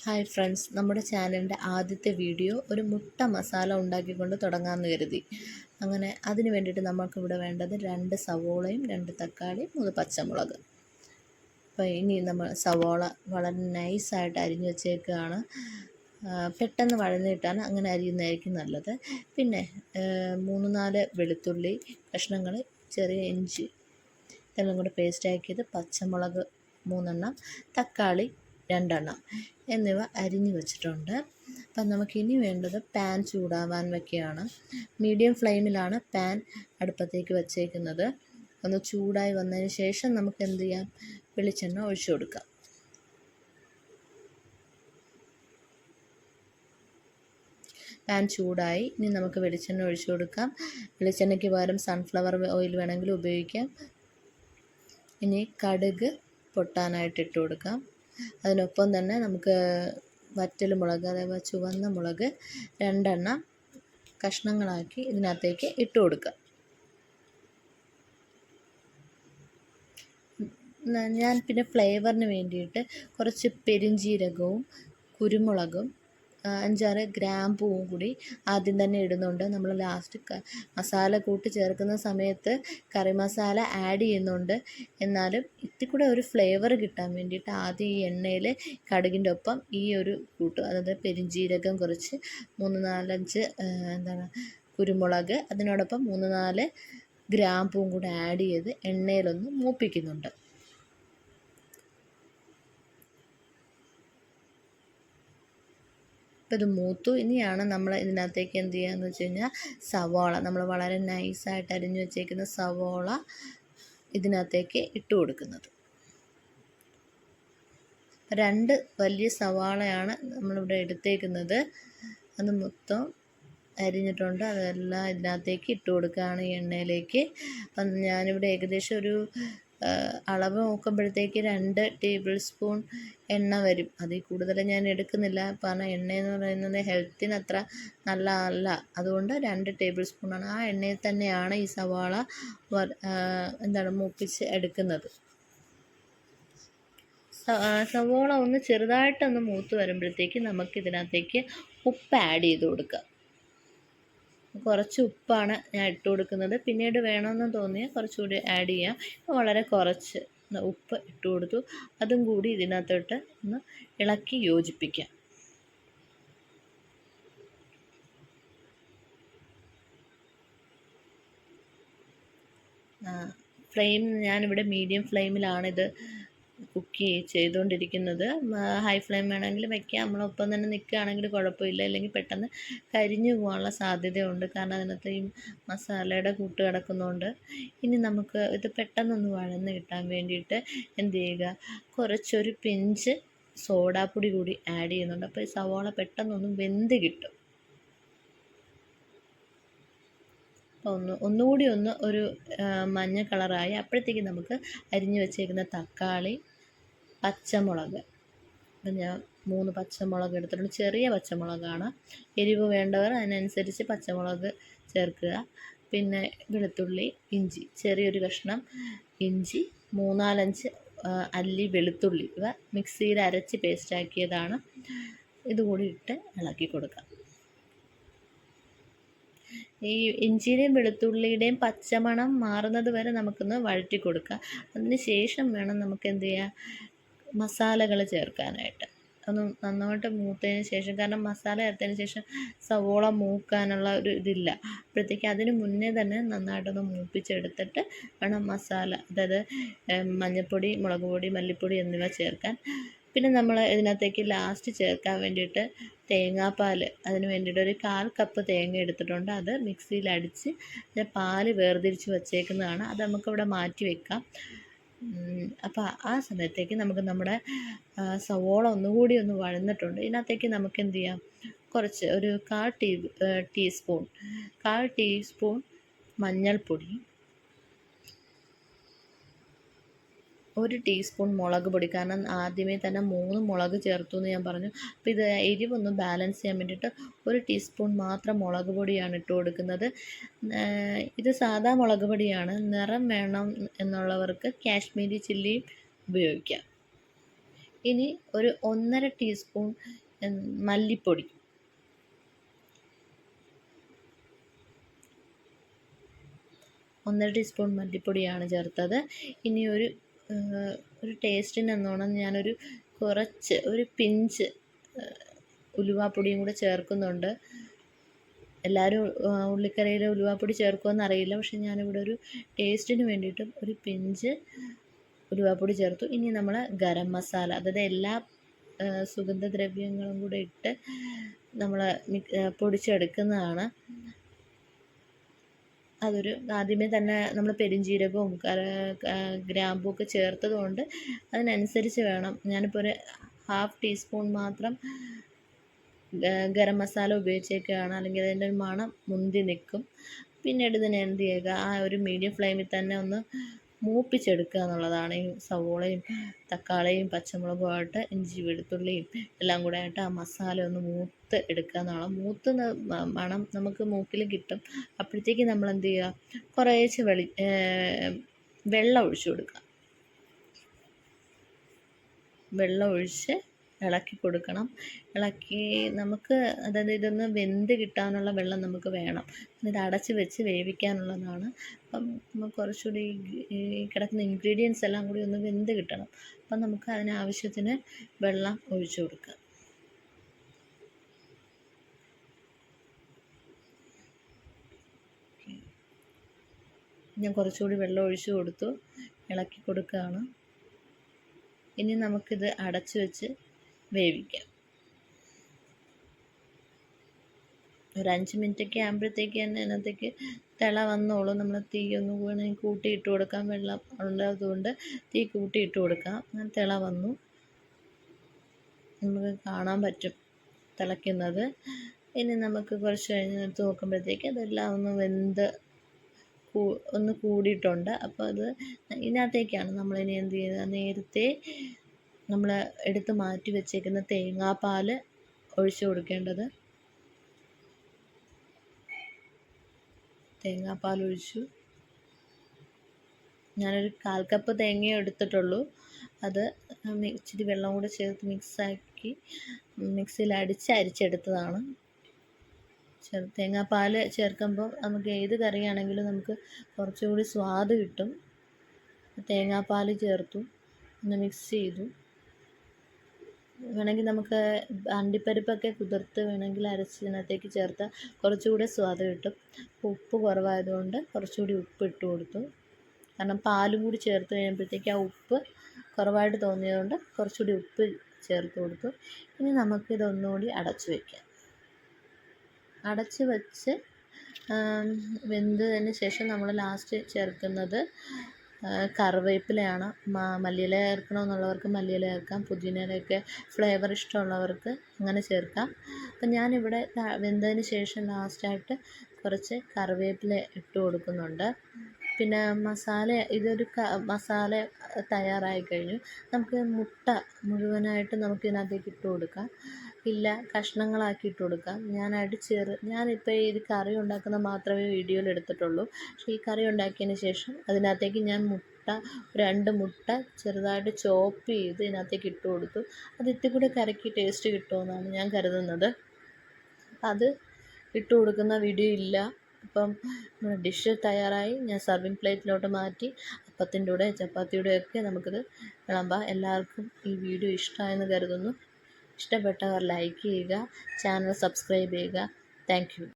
Hi friends, നമ്മുടെ ചാനലിൻ്റെ ആദ്യത്തെ വീഡിയോ ഒരു മുട്ട മസാല ഉണ്ടാക്കിക്കൊണ്ട് തുടങ്ങാമെന്ന് കരുതി. അങ്ങനെ അതിന് വേണ്ടിയിട്ട് നമുക്കിവിടെ വേണ്ടത് 2 സവോളയും 2 തക്കാളിയും 3 പച്ചമുളക്. അപ്പോൾ ഇനി നമ്മൾ സവോള വളരെ നൈസായിട്ട് അരിഞ്ഞു വച്ചേക്കുകയാണ്. പെട്ടെന്ന് വഴന്നിട്ടാണ് അങ്ങനെ അരിയുന്നതായിരിക്കും നല്ലത്. പിന്നെ 3-4 വെളുത്തുള്ളി കഷ്ണങ്ങൾ, ചെറിയ ഇഞ്ചി ഇതെല്ലാം കൂടെ പേസ്റ്റാക്കിയത്, പച്ചമുളക് 3 എണ്ണം, തക്കാളി 2 എണ്ണം എന്നിവ അരിഞ്ഞു വച്ചിട്ടുണ്ട്. അപ്പം നമുക്കിനി വേണ്ടത് പാൻ ചൂടാവാൻ വയ്ക്കുകയാണ്. മീഡിയം ഫ്ലെയിമിലാണ് പാൻ അടുപ്പത്തേക്ക് വച്ചേക്കുന്നത്. ഒന്ന് ചൂടായി വന്നതിന് ശേഷം നമുക്ക് എന്ത് ചെയ്യാം, വെളിച്ചെണ്ണ ഒഴിച്ചു കൊടുക്കാം. പാൻ ചൂടായി, ഇനി നമുക്ക് വെളിച്ചെണ്ണ ഒഴിച്ചു കൊടുക്കാം. വെളിച്ചെണ്ണയ്ക്ക് പകരം സൺഫ്ലവർ ഓയിൽ വേണമെങ്കിൽ ഉപയോഗിക്കാം. ഇനി കടുക് പൊട്ടാനായിട്ട് ഇട്ട് കൊടുക്കാം. അതിനൊപ്പം തന്നെ നമുക്ക് വറ്റൽ മുളക്, അഥവാ ചുവന്ന മുളക് 2 എണ്ണം കഷ്ണങ്ങളാക്കി ഇതിനകത്തേക്ക് ഇട്ട് കൊടുക്കുക. ഞാൻ പിന്നെ ഫ്ലേവറിന് വേണ്ടിയിട്ട് കുറച്ച് പെരിഞ്ജീരകവും കുരുമുളകും 5-6 ഗ്രാമ്പൂവും കൂടി ആദ്യം തന്നെ ഇടുന്നുണ്ട്. നമ്മൾ ലാസ്റ്റ് മസാല കൂട്ടി ചേർക്കുന്ന സമയത്ത് കറി മസാല ആഡ് ചെയ്യുന്നുണ്ട്. എന്നാലും ഇത്തിരി ഒരു ഫ്ലേവർ കിട്ടാൻ വേണ്ടിയിട്ട് ആദ്യം ഈ എണ്ണയിൽ കടുകിൻ്റെ ഒപ്പം ഈ ഒരു കൂട്ട്, അതായത് പെരിഞ്ജീരകം കുറച്ച്, 3-4-5 കുരുമുളക്, അതിനോടൊപ്പം 3-4 ഗ്രാമ്പൂവും കൂടെ ആഡ് ചെയ്ത് എണ്ണയിലൊന്ന് മൂപ്പിക്കുന്നുണ്ട്. ഇപ്പോൾ ഇത് മൂത്തു. ഇനിയാണ് നമ്മൾ ഇതിനകത്തേക്ക് എന്ത് ചെയ്യുകയെന്ന് വെച്ച് കഴിഞ്ഞാൽ സവോള, നമ്മൾ വളരെ നൈസായിട്ട് അരിഞ്ഞു വെച്ചേക്കുന്ന സവോള ഇതിനകത്തേക്ക് ഇട്ട് കൊടുക്കുന്നത്. 2 വലിയ സവാളയാണ് നമ്മളിവിടെ എടുത്തേക്കുന്നത്. അത് മൊത്തം അരിഞ്ഞിട്ടുണ്ട്. അതെല്ലാം ഇതിനകത്തേക്ക് ഇട്ട് കൊടുക്കുകയാണ് ഈ എണ്ണയിലേക്ക്. അപ്പം ഞാനിവിടെ ഏകദേശം ഒരു അളവ് നോക്കുമ്പോഴത്തേക്ക് 2 ടേബിൾ സ്പൂൺ എണ്ണ വരും. അതിൽ കൂടുതൽ ഞാൻ എടുക്കുന്നില്ല, കാരണം എണ്ണയെന്ന് പറയുന്നത് ഹെൽത്തിന് അത്ര നല്ലതല്ല. അതുകൊണ്ട് 2 ടേബിൾ സ്പൂണാണ്. ആ എണ്ണയിൽ തന്നെയാണ് ഈ സവാള മൂപ്പിച്ച് എടുക്കുന്നത്. സവോള ഒന്ന് ചെറുതായിട്ടൊന്ന് മൂത്ത് വരുമ്പോഴത്തേക്ക് നമുക്കിതിനകത്തേക്ക് ഉപ്പ് ആഡ് ചെയ്ത് കൊടുക്കാം. കുറച്ച് ഉപ്പാണ് ഞാൻ ഇട്ട് കൊടുക്കുന്നത്. പിന്നീട് വേണമെന്ന് തോന്നിയാൽ കുറച്ചുകൂടി ആഡ് ചെയ്യാം. വളരെ കുറച്ച് ഉപ്പ് ഇട്ട് കൊടുത്തു. അതും കൂടി ഇതിനകത്തോട്ട് ഒന്ന് ഇളക്കി യോജിപ്പിക്കാം. ഫ്ലെയിം ഞാനിവിടെ മീഡിയം ഫ്ലെയിമിലാണിത് കുക്ക് ചെയ്തുകൊണ്ടിരിക്കുന്നത്. ഹൈ ഫ്ലെയിം വേണമെങ്കിൽ വയ്ക്കാം. നമ്മളൊപ്പം തന്നെ നിൽക്കുകയാണെങ്കിൽ കുഴപ്പമില്ല. അല്ലെങ്കിൽ പെട്ടെന്ന് കരിഞ്ഞു പോകാനുള്ള സാധ്യതയുണ്ട്, കാരണം അതിനകത്ത് ഈ മസാലയുടെ കൂട്ട് കിടക്കുന്നതുകൊണ്ട്. ഇനി നമുക്ക് ഇത് പെട്ടെന്നൊന്ന് വഴന്ന് കിട്ടാൻ വേണ്ടിയിട്ട് എന്ത് ചെയ്യുക, കുറച്ചൊരു പിഞ്ച് സോഡാപ്പൊടി കൂടി ആഡ് ചെയ്യുന്നുണ്ട്. അപ്പോൾ ഈ സവാള പെട്ടെന്നൊന്ന് വെന്ത് കിട്ടും. ഒന്നുകൂടി ഒരു മഞ്ഞ കളറായി അപ്പോഴത്തേക്ക് നമുക്ക് അരിഞ്ഞു വെച്ചേക്കുന്ന തക്കാളി, പച്ചമുളക്, അപ്പം ഞാൻ 3 പച്ചമുളക് എടുത്തിട്ടുണ്ട്. ചെറിയ പച്ചമുളകാണ്. എരിവ് വേണ്ടവർ അതിനനുസരിച്ച് പച്ചമുളക് ചേർക്കുക. പിന്നെ വെളുത്തുള്ളി, ഇഞ്ചി, ചെറിയൊരു കഷ്ണം ഇഞ്ചി, 3-4-5 അല്ലി വെളുത്തുള്ളി, ഇവ മിക്സിയിൽ അരച്ച് പേസ്റ്റാക്കിയതാണ്. ഇതുകൂടി ഇട്ട് ഇളക്കി കൊടുക്കാം. ഈ ഇഞ്ചിയുടെയും വെളുത്തുള്ളിയുടെയും പച്ചമണം മാറുന്നത് വരെ നമുക്കൊന്ന് വഴറ്റി കൊടുക്കുക. അതിന് ശേഷം വേണം നമുക്ക് എന്ത് ചെയ്യാം, മസാലകൾ ചേർക്കാനായിട്ട്. ഒന്ന് നന്നായിട്ട് മൂത്തതിന് ശേഷം, കാരണം മസാല ചേർത്തതിന് ശേഷം സവോള മൂക്കാനുള്ള ഒരു ഇതില്ല. അപ്പോഴത്തേക്ക് അതിന് മുന്നേ തന്നെ നന്നായിട്ടൊന്ന് മൂപ്പിച്ചെടുത്തിട്ട് വേണം മസാല, അതായത് മഞ്ഞൾപ്പൊടി, മുളക് പൊടി, മല്ലിപ്പൊടി എന്നിവ ചേർക്കാൻ. പിന്നെ നമ്മൾ ഇതിനകത്തേക്ക് ലാസ്റ്റ് ചേർക്കാൻ വേണ്ടിയിട്ട് തേങ്ങാപ്പാൽ, അതിന് വേണ്ടിയിട്ട് ഒരു 1/4 കപ്പ് തേങ്ങ എടുത്തിട്ടുണ്ട്. അത് മിക്സിയിൽ അടിച്ച് പാല് വേർതിരിച്ച് വച്ചേക്കുന്നതാണ്. അത് നമുക്കിവിടെ മാറ്റി വെക്കാം. അപ്പോൾ ആ സമയത്തേക്ക് നമുക്ക് നമ്മുടെ സവോള ഒന്നുകൂടി ഒന്ന് വഴന്നിട്ടുണ്ട്. ഇതിനകത്തേക്ക് നമുക്ക് എന്ത് ചെയ്യാം, കുറച്ച് ഒരു 1/4 ടീസ്പൂൺ മഞ്ഞൾപ്പൊടി, 1 ടീസ്പൂൺ മുളക് പൊടി, കാരണം ആദ്യമേ തന്നെ 3 മുളക് ചേർത്തു എന്ന് ഞാൻ പറഞ്ഞു. അപ്പോൾ ഇത് എരിവൊന്ന് ബാലൻസ് ചെയ്യാൻ വേണ്ടിയിട്ട് 1 ടീസ്പൂൺ മാത്രം മുളക് പൊടിയാണ് ഇട്ട് കൊടുക്കുന്നത്. ഇത് സാദാ മുളക് പൊടിയാണ്. നിറം വേണം എന്നുള്ളവർക്ക് കാശ്മീരി ചില്ലിയും ഉപയോഗിക്കാം. ഇനി ഒരു 1.5 ടീസ്പൂൺ മല്ലിപ്പൊടി, മല്ലിപ്പൊടിയാണ് ചേർത്തത്. ഇനി ഒരു ടേസ്റ്റിനെന്നോണം ഞാനൊരു ഒരു പിഞ്ച് ഉലുവാപ്പൊടിയും കൂടെ ചേർക്കുന്നുണ്ട്. എല്ലാവരും ഉള്ളിക്കറിയിൽ ഉലുവാപ്പൊടി ചേർക്കുമെന്ന് അറിയില്ല, പക്ഷെ ഞാനിവിടെ ഒരു ടേസ്റ്റിന് വേണ്ടിയിട്ട് ഒരു പിഞ്ച് ഉലുവാപ്പൊടി ചേർത്തു. ഇനി നമ്മൾ ഗരം മസാല, അതായത് എല്ലാ സുഗന്ധദ്രവ്യങ്ങളും കൂടെ ഇട്ട് നമ്മൾ പൊടിച്ചെടുക്കുന്നതാണ്. ആദ്യമേ തന്നെ നമ്മൾ പെരുംജീരകവും ഗ്രാമ്പും ഒക്കെ ചേർത്തത് കൊണ്ട് അതിനനുസരിച്ച് വേണം. ഞാനിപ്പോൾ ഒരു 1/2 ടീസ്പൂൺ മാത്രം ഗരം മസാല ഉപയോഗിച്ചേക്കുകയാണ്, അല്ലെങ്കിൽ അതിൻ്റെ ഒരു മണം മുന്തി നിൽക്കും. പിന്നീട് ഇതിനെ എന്ത് ചെയ്യുക, ആ ഒരു മീഡിയം ഫ്ലെയിമിൽ തന്നെ ഒന്ന് മൂപ്പിച്ചെടുക്കുക എന്നുള്ളതാണ്. ഈ സവോളയും തക്കാളിയും പച്ചമുളകുമായിട്ട് ഇഞ്ചി വെളുത്തുള്ളിയും എല്ലാം കൂടെ ആയിട്ട് ആ മസാല ഒന്ന് മൂത്ത് എടുക്കുക എന്നുള്ളത്. മൂത്ത് മണം നമുക്ക് മൂക്കിൽ കിട്ടും. അപ്പോഴത്തേക്ക് നമ്മൾ എന്ത് ചെയ്യുക, കുറേശ്ശെ വെള്ളം ഒഴിച്ചു കൊടുക്കുക. വെള്ളം ഒഴിച്ച് ഇളക്കി കൊടുക്കണം. നമുക്ക് അതായത് ഇതൊന്ന് വെന്ത് കിട്ടാനുള്ള വെള്ളം നമുക്ക് വേണം. ഇത് അടച്ച് വെച്ച് വേവിക്കാനുള്ളതാണ്. അപ്പം നമുക്ക് കുറച്ചുകൂടി ഈ കിടക്കുന്ന ഇൻഗ്രീഡിയൻസ് എല്ലാം കൂടി ഒന്ന് വെന്ത് കിട്ടണം. അപ്പം നമുക്ക് അതിനാവശ്യത്തിന് വെള്ളം ഒഴിച്ചു കൊടുക്കുക. ഞാൻ കുറച്ചുകൂടി വെള്ളം ഒഴിച്ചു കൊടുത്തു, ഇളക്കി കൊടുക്കുകയാണ്. ഇനി നമുക്കിത് അടച്ചു വെച്ച് വേവിക്കാം. ഒരു 5 മിനിറ്റൊക്കെ ആകുമ്പോഴത്തേക്ക് തന്നെ അതിനകത്തേക്ക് തിള വന്നോളും. നമ്മൾ തീ ഒന്ന് വേണമെങ്കിൽ കൂട്ടിയിട്ട് കൊടുക്കാം. വെള്ളം ഉള്ളതുകൊണ്ട് തീ കൂട്ടിയിട്ട് കൊടുക്കാം. അങ്ങനെ തിള വന്നു, നമുക്ക് കാണാൻ പറ്റും തിളയ്ക്കുന്നത്. ഇനി നമുക്ക് കുറച്ച് കഴിഞ്ഞ് എടുത്ത് നോക്കുമ്പോഴത്തേക്ക് അതെല്ലാം ഒന്ന് വെന്ത് ഒന്ന് കൂടിയിട്ടുണ്ട്. അപ്പോൾ അത് ഇതിനകത്തേക്കാണ് നമ്മളിനി എന്ത് ചെയ്യുക, നേരത്തെ നമ്മൾ എടുത്ത് മാറ്റി വെച്ചേക്കുന്ന തേങ്ങാപ്പാൽ ഒഴിച്ചു കൊടുക്കേണ്ടത്. തേങ്ങാപ്പാൽ ഒഴിച്ചു. ഞാനൊരു 1/4 കപ്പ് തേങ്ങയെ എടുത്തിട്ടുള്ളൂ. അത് ഇച്ചിരി വെള്ളം കൂടെ ചേർത്ത് മിക്സാക്കി മിക്സിയിൽ അരിച്ചെടുത്തതാണ്. തേങ്ങാപ്പാൽ ചേർക്കുമ്പോൾ നമുക്ക് ഏത് കറിയാണെങ്കിലും നമുക്ക് കുറച്ചുകൂടി സ്വാദ് കിട്ടും. തേങ്ങാപ്പാൽ ചേർത്തു, ഒന്ന് മിക്സ് ചെയ്തു. വേണമെങ്കിൽ നമുക്ക് അണ്ടിപ്പരിപ്പൊക്കെ കുതിർത്ത് വേണമെങ്കിൽ അരച്ചതിനകത്തേക്ക് ചേർത്താൽ കുറച്ചുകൂടി സ്വാദ് കിട്ടും. ഉപ്പ് കുറവായതുകൊണ്ട് കുറച്ചുകൂടി ഉപ്പ് ഇട്ട് കൊടുത്തു. കാരണം പാലും കൂടി ചേർത്ത് കഴിയുമ്പോഴത്തേക്ക് ആ ഉപ്പ് കുറവായിട്ട് തോന്നിയതുകൊണ്ട് കുറച്ചുകൂടി ഉപ്പ് ചേർത്ത് കൊടുത്തു. ഇനി നമുക്കിതൊന്നുകൂടി അടച്ചു വയ്ക്കാം. അടച്ച് വെച്ച് വെന്തതിന് ശേഷം നമ്മൾ ലാസ്റ്റ് ചേർക്കുന്നത് കറിവേപ്പിലയാണ്. മല്ലിയില ചേർക്കണമെന്നുള്ളവർക്ക് മല്ലിയില ചേർക്കാം. പുതിനയിലയൊക്കെ ഫ്ലേവർ ഇഷ്ടമുള്ളവർക്ക് അങ്ങനെ ചേർക്കാം. അപ്പം ഞാനിവിടെ വെന്തതിന് ശേഷം ലാസ്റ്റായിട്ട് കുറച്ച് കറിവേപ്പില ഇട്ട് കൊടുക്കുന്നുണ്ട്. പിന്നെ ഇതൊരു മസാല തയ്യാറായി കഴിഞ്ഞു. നമുക്ക് മുട്ട മുഴുവനായിട്ട് നമുക്കിതിനകത്തേക്ക് ഇട്ട് കൊടുക്കാം, ഇല്ല കഷ്ണങ്ങളാക്കി ഇട്ട് കൊടുക്കാം. ഞാനിപ്പോൾ ഇത് കറി ഉണ്ടാക്കുന്നത് മാത്രമേ വീഡിയോയിൽ എടുത്തിട്ടുള്ളൂ. പക്ഷേ ഈ കറി ഉണ്ടാക്കിയതിന് ശേഷം അതിനകത്തേക്ക് ഞാൻ 2 മുട്ട ചെറുതായിട്ട് ചോപ്പ് ചെയ്ത് ഇതിനകത്തേക്ക് ഇട്ട് കൊടുത്തു. അത് ഇത്തിരി കൂടി കറിക്ക് ടേസ്റ്റ് കിട്ടുമെന്നാണ് ഞാൻ കരുതുന്നത്. അത് ഇട്ട് കൊടുക്കുന്ന വീഡിയോ ഇല്ല. അപ്പം ഡിഷ് തയ്യാറായി. ഞാൻ സർവിങ് പ്ലേറ്റിലോട്ട് മാറ്റി അപ്പത്തിൻ്റെ കൂടെ ചപ്പാത്തിയുടെ ഒക്കെ നമുക്കിത് വിളമ്പാം. എല്ലാവർക്കും ഈ വീഡിയോ ഇഷ്ടമായെന്ന് കരുതുന്നു. ഇഷ്ടപ്പെട്ടവർ ലൈക്ക് ചെയ്യുക, ചാനൽ സബ്സ്ക്രൈബ് ചെയ്യുക. Thank you.